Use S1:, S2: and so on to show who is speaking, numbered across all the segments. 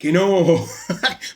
S1: Que no.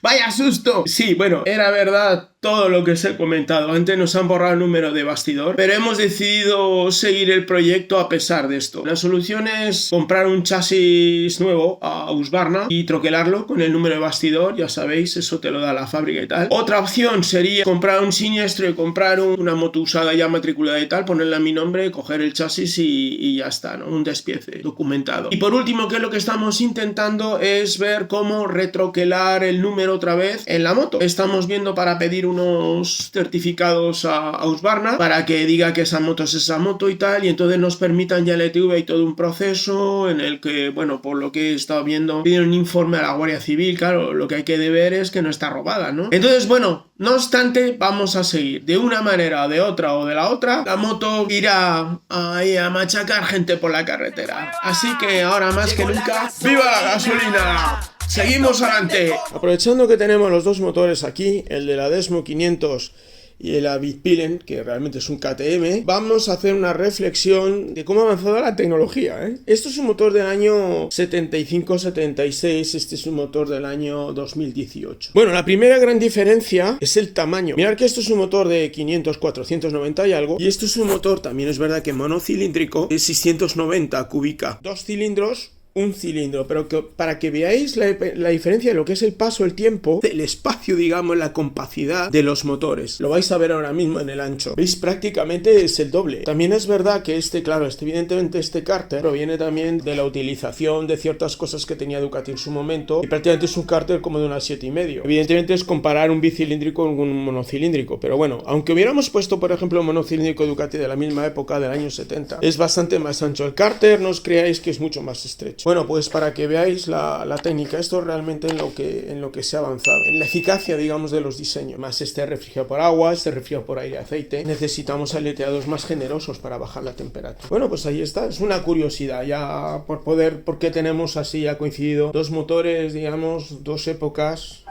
S1: ¡Vaya susto! Sí, bueno, era verdad todo lo que os he comentado. Antes nos han borrado el número de bastidor, pero hemos decidido seguir el proyecto a pesar de esto. La solución es comprar un chasis nuevo a Husqvarna y troquelarlo con el número de bastidor. Ya sabéis, eso te lo da la fábrica y tal. Otra opción sería comprar un siniestro y comprar una moto usada ya matriculada y tal, ponerle a mi nombre, coger el chasis y ya está, ¿no? Un despiece documentado. Y por último, que es lo que estamos intentando, es ver cómo retroquelar el número otra vez en la moto. Estamos viendo para pedir unos certificados a Husqvarna para que diga que esa moto es esa moto y tal, y entonces nos permitan ya el ETV y todo un proceso en el que, bueno, por lo que he estado viendo, piden un informe a la Guardia Civil. Claro, lo que hay que ver es que no está robada, ¿no? Entonces, bueno, no obstante, vamos a seguir. De una manera, de otra o de la otra, la moto irá ahí a machacar gente por la carretera. Así que ahora más que nunca, ¡viva la gasolina! ¡Seguimos adelante! Aprovechando que tenemos los dos motores aquí, el de la Desmo 500 y el Bitpilen, que realmente es un KTM, vamos a hacer una reflexión de cómo ha avanzado la tecnología, ¿eh? Esto es un motor del año 75-76, este es un motor del año 2018. Bueno, la primera gran diferencia es el tamaño. Mirad que esto es un motor de 500, 490 y algo, y esto es un motor, también es verdad que monocilíndrico, de 690 cúbica, 2 cilindros, un cilindro, pero que, para que veáis la diferencia de lo que es el paso, el tiempo, el espacio, digamos, la compacidad de los motores. Lo vais a ver ahora mismo en el ancho. ¿Veis? Prácticamente es el doble. También es verdad que evidentemente este cárter proviene también de la utilización de ciertas cosas que tenía Ducati en su momento, y prácticamente es un cárter como de una 7,5. Evidentemente es comparar un bicilíndrico con un monocilíndrico, pero bueno, aunque hubiéramos puesto, por ejemplo, un monocilíndrico Ducati de la misma época, del año 70, es bastante más ancho. El cárter, no os creáis que es mucho más estrecho. Bueno, pues para que veáis la técnica, esto realmente en lo que se ha avanzado, en la eficacia, digamos, de los diseños. Más este refrigerado por agua, este refrigerado por aire y aceite. Necesitamos aleteados más generosos para bajar la temperatura. Bueno, pues ahí está, es una curiosidad ya porque tenemos así, ha coincidido dos motores, digamos, dos épocas.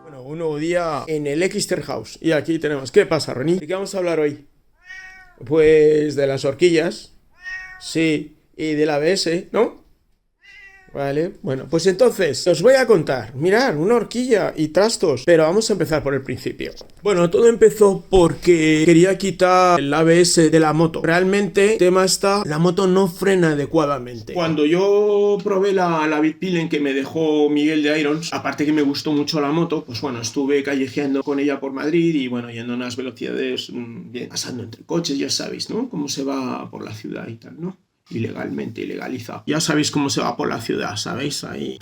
S1: Bueno, un nuevo día en el Exter House. Y aquí tenemos, ¿qué pasa, Ronnie? ¿De qué vamos a hablar hoy? Pues de las horquillas. Sí. Y del ABS, ¿no? Vale, bueno, pues entonces os voy a contar. Mirad, una horquilla y trastos, pero vamos a empezar por el principio. Bueno, todo empezó porque quería quitar el ABS de la moto. Realmente el tema está, la moto no frena adecuadamente. Cuando yo probé la Bitpilen que me dejó Miguel de Irons, aparte que me gustó mucho la moto, pues bueno, estuve callejeando con ella por Madrid y bueno, yendo a unas velocidades bien, pasando entre coches, ya sabéis, ¿no? Cómo se va por la ciudad y tal, ¿no? Ilegalmente, ilegalizado. Ya sabéis cómo se va por la ciudad, ¿sabéis? Ahí,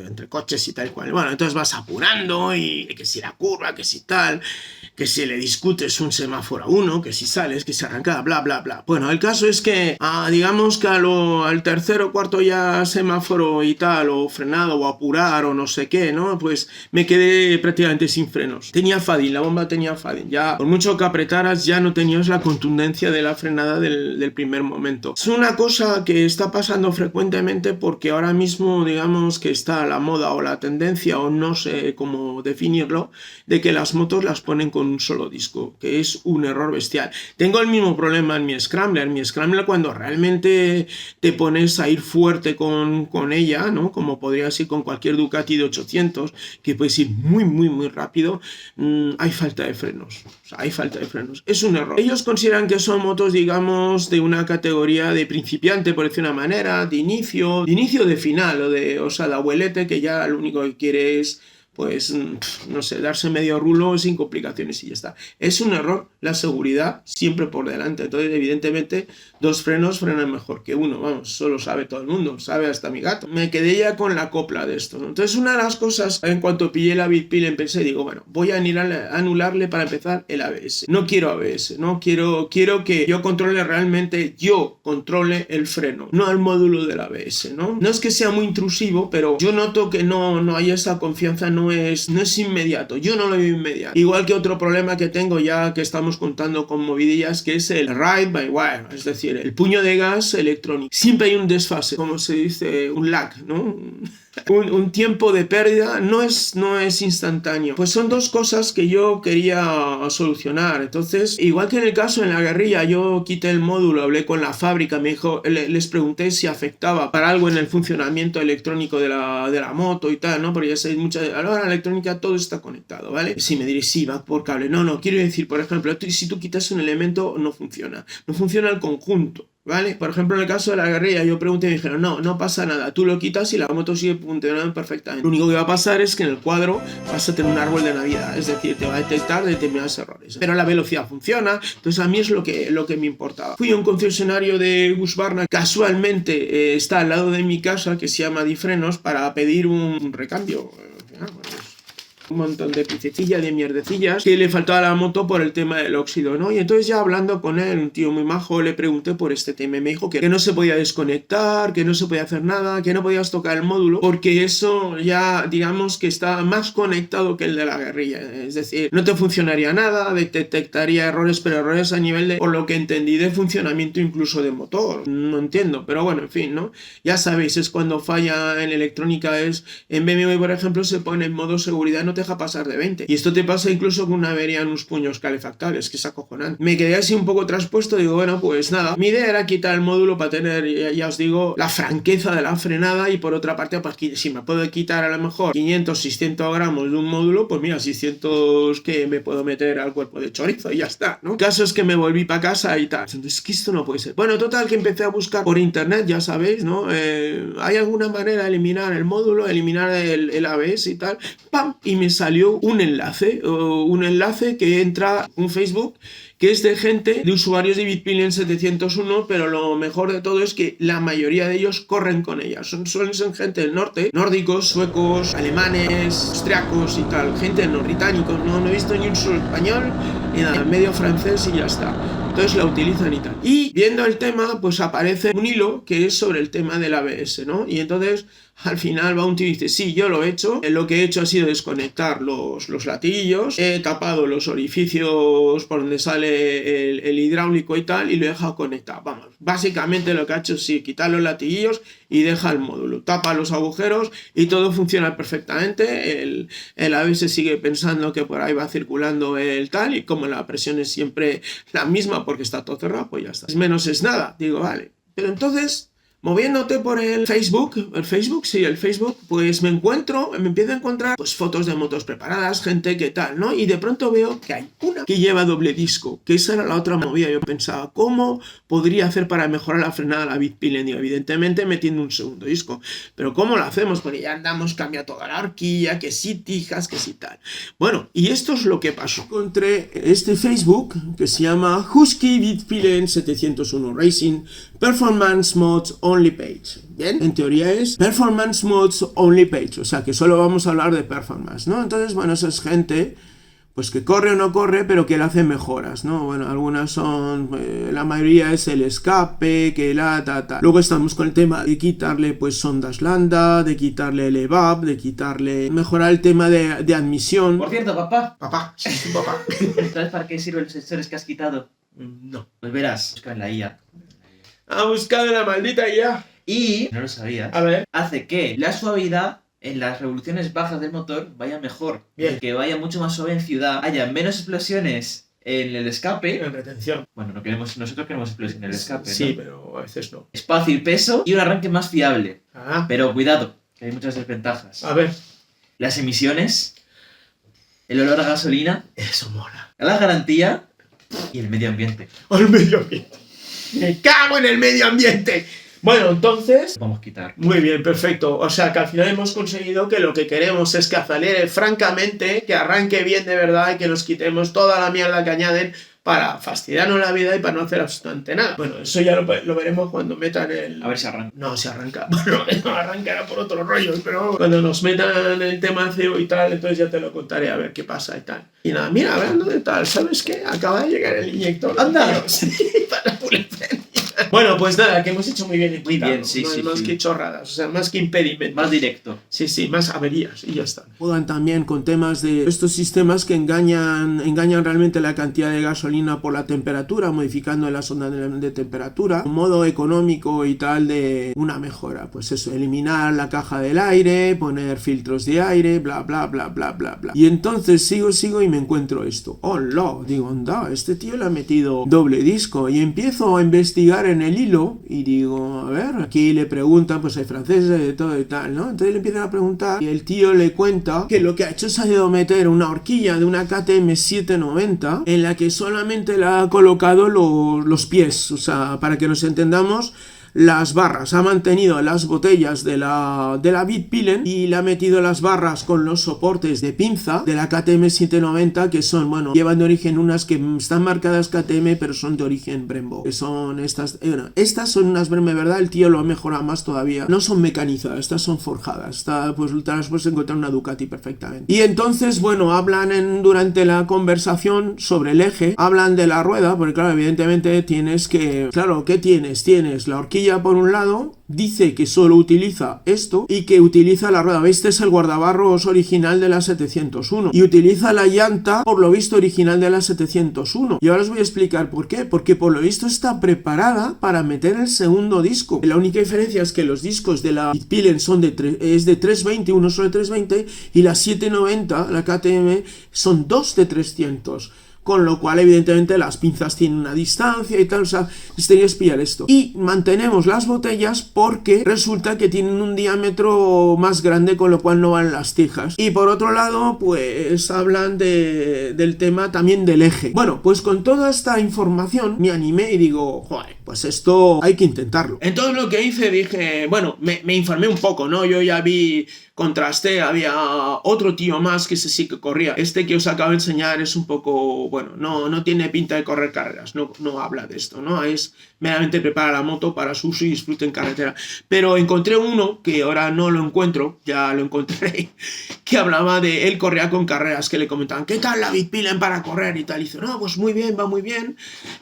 S1: entre coches y tal cual. Bueno, entonces vas apurando y que si la curva, que si tal, que si le discutes un semáforo a uno, que si sales, que si arrancada, bla, bla, bla. Bueno, el caso es que, digamos que al tercer o cuarto ya semáforo y tal, o frenado, o apurar, o no sé qué, ¿no? Pues me quedé prácticamente sin frenos. Tenía fading, la bomba tenía fading. Ya, por mucho que apretaras, ya no tenías la contundencia de la frenada del primer momento. Es una cosa que está pasando frecuentemente porque ahora mismo, digamos que está la moda o la tendencia, o no sé cómo definirlo, de que las motos las ponen con un solo disco, que es un error bestial. Tengo el mismo problema en mi Scrambler. Mi Scrambler, cuando realmente te pones a ir fuerte con ella, ¿no? Como podrías ir con cualquier Ducati de 800, que puedes ir muy, muy, muy rápido, hay falta de frenos. O sea, hay falta de frenos. Es un error. Ellos consideran que son motos, digamos, de una categoría de principiante, por decir una manera, de inicio de final, o sea, de abuelete, que ya lo único que quiere es, pues, no sé, darse medio rulo sin complicaciones y ya está. Es un error, la seguridad siempre por delante. Entonces, evidentemente, dos frenos frenan mejor que uno, vamos, eso lo sabe todo el mundo, sabe hasta mi gato. Me quedé ya con la copla de esto, ¿no? Entonces, una de las cosas, en cuanto pillé la Bitpilen, pensé, digo, bueno, voy a anularle para empezar el ABS. No quiero ABS, no quiero que yo controle el freno, no el módulo del ABS, ¿no? No es que sea muy intrusivo, pero yo noto que no hay esa confianza, no es inmediato, yo no lo veo inmediato. Igual que otro problema que tengo ya que estamos contando con movidillas, que es el ride by wire, es decir, el puño de gas electrónico. Siempre hay un desfase, como se dice, un lag, ¿no? un tiempo de pérdida no es instantáneo. Pues son dos cosas que yo quería solucionar. Entonces, igual que en el caso en la guerrilla, yo quité el módulo, hablé con la fábrica, me dijo, les pregunté si afectaba para algo en el funcionamiento electrónico de la moto y tal, ¿no? Porque ya sabéis, ahora la electrónica todo está conectado, ¿vale? Si me diréis, sí, va por cable. No, quiero decir, por ejemplo, si tú quitas un elemento, no funciona. No funciona el conjunto. ¿Vale? Por ejemplo, en el caso de la guerrilla, yo pregunté y me dijeron, no pasa nada, tú lo quitas y la moto sigue funcionando perfectamente. Lo único que va a pasar es que en el cuadro vas a tener un árbol de Navidad, es decir, te va a detectar determinados errores. Pero la velocidad funciona, entonces a mí es lo que me importaba. Fui a un concesionario de Husqvarna, casualmente está al lado de mi casa, que se llama Difrenos, para pedir un recambio. Un montón de piececillas, de mierdecillas que le faltaba a la moto por el tema del óxido, ¿no? Y entonces ya hablando con él, un tío muy majo, le pregunté por este tema y me dijo que no se podía desconectar, que no se podía hacer nada, que no podías tocar el módulo, porque eso ya, digamos que está más conectado que el de la guerrilla. Es decir, no te funcionaría nada, detectaría errores, pero errores a nivel de, por lo que entendí, de funcionamiento incluso de motor. No entiendo, pero bueno, en fin, ¿no? Ya sabéis, es cuando falla en electrónica, en BMW, por ejemplo, se pone en modo seguridad, no te deja pasar de 20. Y esto te pasa incluso con una avería en unos puños calefactables, que es acojonante. Me quedé así un poco traspuesto, digo, bueno, pues nada. Mi idea era quitar el módulo para tener, ya os digo, la franqueza de la frenada y por otra parte, pues si me puedo quitar a lo mejor 500, 600 gramos de un módulo, pues mira, 600 que me puedo meter al cuerpo de chorizo y ya está, ¿no? El caso es que me volví para casa y tal. Entonces, que esto no puede ser. Bueno, total, que empecé a buscar por internet, ya sabéis, ¿no? ¿Hay alguna manera de eliminar el módulo, eliminar el ABS y tal? ¡Pam! Y me salió un enlace que entra un Facebook que es de gente, de usuarios de Bitpillion 701, pero lo mejor de todo es que la mayoría de ellos corren con ella. Suelen ser gente del norte, nórdicos, suecos, alemanes, austriacos y tal, gente del norte, británicos, no he visto ni un solo español, ni nada, medio francés y ya está. Entonces la utilizan y tal. Y viendo el tema, pues aparece un hilo que es sobre el tema del ABS, ¿no? Y entonces al final va un tío y dice, sí, yo lo he hecho. Lo que he hecho ha sido desconectar los latillos, he tapado los orificios por donde sale el hidráulico y tal, y lo he dejado conectado. Vamos, básicamente lo que ha hecho es sí, quitar los latillos y deja el módulo, tapa los agujeros y todo funciona perfectamente. El ABS sigue pensando que por ahí va circulando el tal, y como la presión es siempre la misma porque está todo cerrado, pues ya está. Es menos es nada, digo, vale. Pero entonces, moviéndote por el Facebook, pues me empiezo a encontrar pues fotos de motos preparadas, gente que tal, ¿no? Y de pronto veo que hay una que lleva doble disco, que esa era la otra movida. Yo pensaba, ¿cómo podría hacer para mejorar la frenada de la Bitpillion? Digo, evidentemente metiendo un segundo disco, pero ¿cómo lo hacemos? Porque ya andamos, cambia toda la horquilla, que sí tijas, que sí tal. Bueno, y esto es lo que pasó. Encontré este Facebook que se llama Husky Bitpillion 701 Racing Performance Mods Only Page. Bien, en teoría es Performance Mods Only Page, o sea que solo vamos a hablar de performance, ¿no? Entonces, bueno, esa es gente pues que corre o no corre, pero que le hace mejoras, ¿no? Bueno, algunas son, la mayoría es el escape, que Luego estamos con el tema de quitarle pues sondas lambda, de quitarle el EVAP, de quitarle, mejorar el tema de admisión.
S2: Por cierto, papá.
S1: Papá, sí, papá.
S2: ¿Sabes para qué sirven los sensores que has quitado?
S1: No.
S2: Pues verás, busca en la IA.
S1: Ha buscado la maldita IA.
S2: Y, no lo sabías,
S1: A ver.
S2: hace que la suavidad en las revoluciones bajas del motor vaya mejor.
S1: Bien.
S2: Que vaya mucho más suave en ciudad, haya menos explosiones en el escape.
S1: En retención.
S2: Bueno, nosotros queremos explosiones en el escape,
S1: Sí,
S2: ¿no?
S1: pero a veces no.
S2: Espacio y peso y un arranque más fiable.
S1: Ah.
S2: Pero cuidado, que hay muchas desventajas.
S1: A ver.
S2: Las emisiones, el olor a gasolina,
S1: Eso mola.
S2: la garantía y el medio ambiente.
S1: El medio ambiente. Me cago en el medio ambiente. Bueno, entonces...
S2: Vamos a quitar.
S1: Muy bien, perfecto. O sea, que al final hemos conseguido que lo que queremos es que acelere francamente, que arranque bien de verdad y que nos quitemos toda la mierda que añaden para fastidiarnos la vida y para no hacer absolutamente nada. Bueno, eso ya lo veremos cuando metan el...
S2: A ver si arranca.
S1: No, se arranca. Bueno, no arrancará por otros rollos, pero cuando nos metan el tema CEO y tal, entonces ya te lo contaré a ver qué pasa y tal. Y nada, mira, hablando de tal, ¿sabes qué? Acaba de llegar el inyector.
S2: ¡Anda!
S1: Sí, para Pulefren. Bueno, pues nada, que hemos hecho muy bien.
S2: Muy bien, sí, sí,
S1: Más
S2: sí.
S1: que chorradas, o sea, más que impedimentos.
S2: Más directo.
S1: Sí, más averías y ya está. Juegan también con temas de estos sistemas que engañan realmente la cantidad de gasolina por la temperatura, modificando las ondas de temperatura, un modo económico y tal de una mejora. Pues eso, eliminar la caja del aire, poner filtros de aire, bla, bla, bla, bla, bla, bla. Y entonces sigo y me encuentro esto. ¡Hola! Digo, anda, este tío le ha metido doble disco. Y empiezo a investigar en el hilo y digo, a ver, aquí le preguntan, pues hay franceses de todo y tal, ¿no? Entonces le empiezan a preguntar y el tío le cuenta que lo que ha hecho es ha ido a meter una horquilla de una KTM 790 en la que solamente le ha colocado los pies, o sea, para que nos entendamos, las barras, ha mantenido las botellas de la Bitpilen y le ha metido las barras con los soportes de pinza de la KTM 790 que son, bueno, llevan de origen unas que están marcadas KTM pero son de origen Brembo, que son estas, estas son unas Brembo, ¿verdad? El tío lo ha mejorado más todavía, no son mecanizadas, estas son forjadas, pues te las puedes encontrar en una Ducati perfectamente. Y entonces, bueno, hablan durante la conversación sobre el eje, hablan de la rueda, porque claro, evidentemente tienes que, claro, ¿qué tienes? Tienes la horquilla por un lado, dice que solo utiliza esto y que utiliza la rueda. Este es el guardabarros original de la 701 y utiliza la llanta, por lo visto, original de la 701. Y ahora os voy a explicar por qué. Porque por lo visto está preparada para meter el segundo disco. La única diferencia es que los discos de la Bitpilen son de 320, uno solo de 320 y la 790, la KTM, son dos de 300. Con lo cual, evidentemente, las pinzas tienen una distancia y tal, o sea, tenéis que pillar esto. Y mantenemos las botellas porque resulta que tienen un diámetro más grande, con lo cual no van las tijas. Y por otro lado, pues hablan del tema también del eje. Bueno, pues con toda esta información me animé y digo, joder, pues esto hay que intentarlo. Entonces lo que hice, dije, bueno, me informé un poco, ¿no? Yo ya vi, contrasté, había otro tío más que sí que corría. Este que os acabo de enseñar es un poco, bueno, no tiene pinta de correr carreras, no habla de esto, ¿no? Es meramente prepara la moto para su uso y disfrute en carretera. Pero encontré uno, que ahora no lo encuentro, ya lo encontré, que hablaba de él corría con carreras, que le comentaban, ¿qué tal la Bitpilen para correr? Y tal, y dice, no, pues muy bien, va muy bien.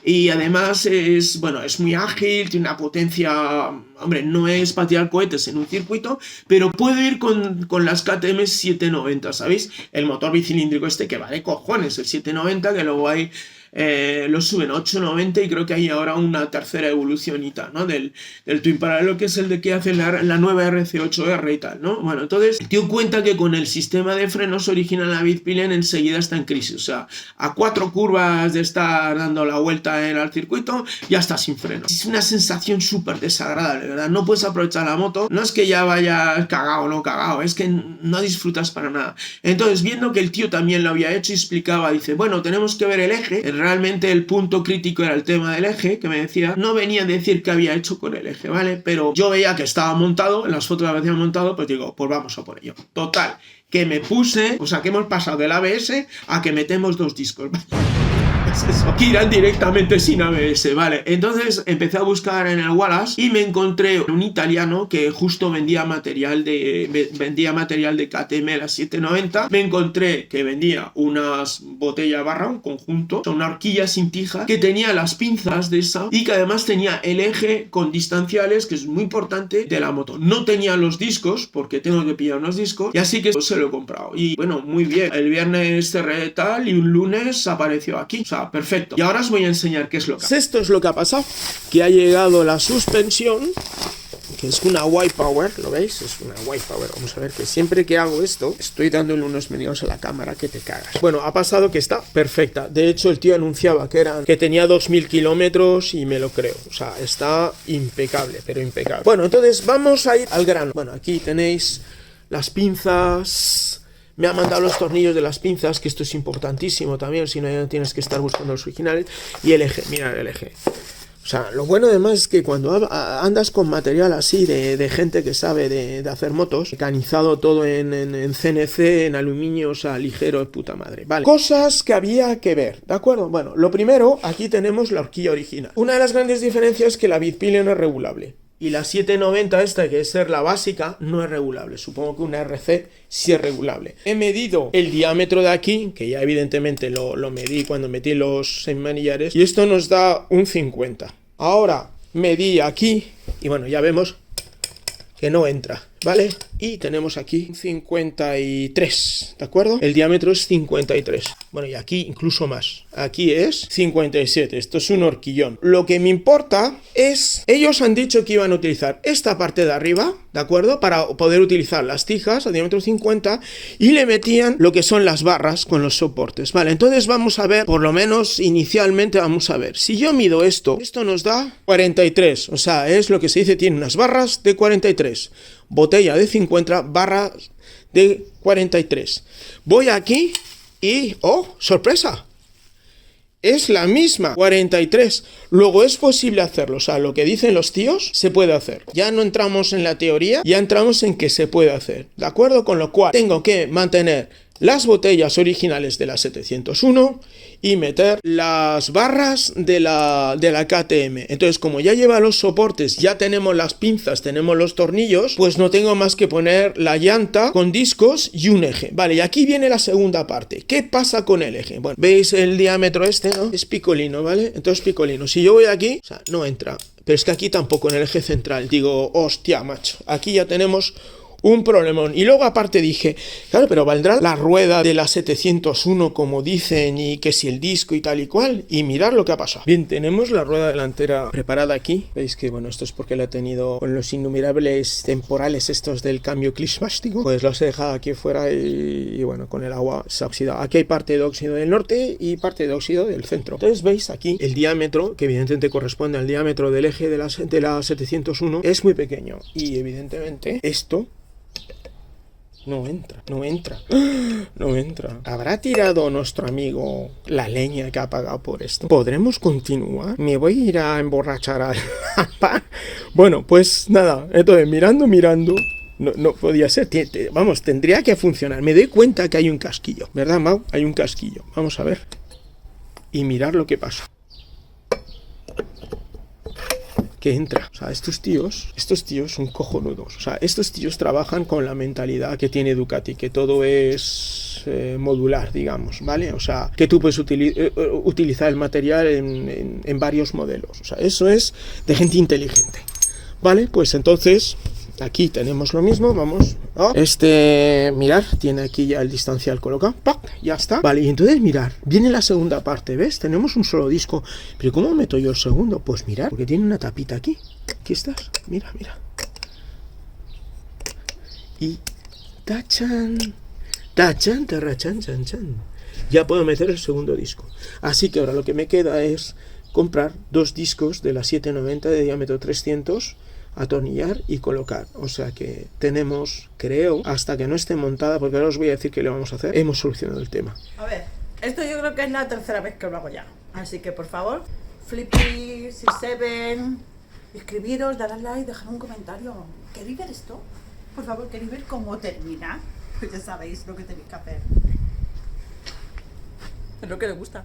S1: Y además es, bueno, es muy ágil, tiene una potencia, hombre, no es para tirar cohetes en un circuito, pero puede ir con las KTM 790, ¿sabéis? El motor bicilíndrico este que va de cojones, el 790, que luego hay, lo suben a 890 y creo que hay ahora una tercera evolucionita, ¿no? Del Twin Parallelo, que es el de que hace la nueva RC8R y tal, ¿no? Bueno, entonces, te doy cuenta que con el sistema de frenos original la Bitpilen enseguida está en crisis, o sea, a 4 curvas de estar dando la vuelta en el circuito, ya está sin freno. Es una sensación súper desagradable, ¿verdad? No puedes aprovechar la moto, no es que ya vayas cagado o no cagado, es que no disfrutas para nada. Entonces, viendo que el tío también lo había hecho y explicaba, dice, bueno, tenemos que ver el eje. Realmente el punto crítico era el tema del eje, que me decía, no venía a decir qué había hecho con el eje, ¿vale? Pero yo veía que estaba montado, en las fotos lo había montado, pues digo, pues vamos a por ello. Total, que me puse, o sea, que hemos pasado del ABS a que metemos dos discos, ¿vale? Es eso, que irán directamente sin ABS, vale. Entonces empecé a buscar en el Wallace y me encontré un italiano que justo vendía material de KTM, la 790. Me encontré que vendía unas botellas barra, un conjunto, una horquilla sin tija, que tenía las pinzas de esa y que además tenía el eje con distanciales, que es muy importante, de la moto. No tenía los discos, porque tengo que pillar unos discos, y así que se lo he comprado. Y bueno, muy bien. El viernes cerré tal y un lunes apareció aquí. O sea, perfecto. Y ahora os voy a enseñar qué es lo que ha pasado. Esto es lo que ha pasado, que ha llegado la suspensión, que es una White Power, ¿lo veis? Es una White Power. Vamos a ver, que siempre que hago esto, estoy dándole unos medios a la cámara que te cagas. Bueno, ha pasado que está perfecta. De hecho, el tío anunciaba que tenía 2000 kilómetros y me lo creo. O sea, está impecable, pero impecable. Bueno, entonces vamos a ir al grano. Bueno, aquí tenéis las pinzas. Me ha mandado los tornillos de las pinzas, que esto es importantísimo también, si no ya tienes que estar buscando los originales. Y el eje, mirad el eje. O sea, lo bueno además es que cuando andas con material así de gente que sabe de hacer motos, mecanizado todo en CNC, en aluminio, o sea, ligero de puta madre. Vale. Cosas que había que ver, ¿de acuerdo? Bueno, lo primero, aquí tenemos la horquilla original. Una de las grandes diferencias es que la Bitpilen es regulable. Y la 790 esta, que es ser la básica, no es regulable. Supongo que una RC sí es regulable. He medido el diámetro de aquí, que ya evidentemente lo medí cuando metí los semanillares, y esto nos da un 50. Ahora, medí aquí y bueno, ya vemos que no entra, ¿vale? Y tenemos aquí 53, ¿de acuerdo? El diámetro es 53. Bueno, y aquí incluso más. Aquí es 57. Esto es un horquillón. Lo que me importa es... Ellos han dicho que iban a utilizar esta parte de arriba, ¿de acuerdo? Para poder utilizar las tijas a diámetro 50 y le metían lo que son las barras con los soportes. Vale, entonces vamos a ver, por lo menos inicialmente vamos a ver. Si yo mido esto nos da 43. O sea, es lo que se dice, tiene unas barras de 43. Botella de 50, barras de 43. Voy aquí y... ¡oh, sorpresa! Es la misma, 43. Luego es posible hacerlo, o sea, lo que dicen los tíos se puede hacer. Ya no entramos en la teoría, ya entramos en que se puede hacer, ¿de acuerdo? Con lo cual tengo que mantener las botellas originales de la 701 y meter las barras de la KTM. Entonces, como ya lleva los soportes, ya tenemos las pinzas, tenemos los tornillos, pues no tengo más que poner la llanta con discos y un eje. Vale, y aquí viene la segunda parte. ¿Qué pasa con el eje? Bueno, veis el diámetro este, ¿no? Es picolino, ¿vale? Entonces picolino. Si yo voy aquí, o sea, no entra. Pero es que aquí tampoco, en el eje central. Digo, hostia, macho. Aquí ya tenemos un problemón. Y luego aparte dije, claro, pero ¿valdrá la rueda de la 701 como dicen y que si el disco y tal y cual? Y mirar lo que ha pasado. Bien, tenemos la rueda delantera preparada aquí. Veis que, bueno, esto es porque la he tenido con los innumerables temporales estos del cambio climático. Pues los he dejado aquí fuera y bueno, con el agua se ha oxidado. Aquí hay parte de óxido del norte y parte de óxido del centro. Entonces veis aquí el diámetro, que evidentemente corresponde al diámetro del eje de la 701, es muy pequeño. Y evidentemente esto no entra. No entra. ¿Habrá tirado nuestro amigo la leña que ha pagado por esto? ¿Podremos continuar? Me voy a ir a emborrachar al bar. Bueno, pues nada. Entonces, mirando. No podía ser. Vamos, tendría que funcionar. Me doy cuenta que hay un casquillo. ¿Verdad, Mau? Hay un casquillo. Vamos a ver. Y mirar lo que pasa. Que entra. O sea, estos tíos son cojonudos. O sea, estos tíos trabajan con la mentalidad que tiene Ducati, que todo es modular, digamos, ¿vale? O sea, que tú puedes utilizar el material en varios modelos. O sea, eso es de gente inteligente. ¿Vale? Pues entonces, aquí tenemos lo mismo, vamos. Oh, mirar, tiene aquí ya el distancial colocado. ¡Pac! Ya está. Vale, y entonces mirar, viene la segunda parte, ¿ves? Tenemos un solo disco. Pero ¿cómo meto yo el segundo? Pues mirar, porque tiene una tapita aquí. Aquí estás. Mira. Y tachan, tarrachan, chan. Ya puedo meter el segundo disco. Así que ahora lo que me queda es comprar dos discos de la 790 de diámetro 300, atornillar y colocar. O sea que tenemos, creo, hasta que no esté montada, porque ahora os voy a decir qué le vamos a hacer, hemos solucionado el tema.
S3: A ver, esto yo creo que es la tercera vez que lo hago ya. Así que por favor, Flippy, Seven, escribiros, dar al like, dejar un comentario. ¿Queréis ver esto? Por favor, ¿queréis ver cómo termina? Pues ya sabéis lo que tenéis que hacer. Es lo que le gusta.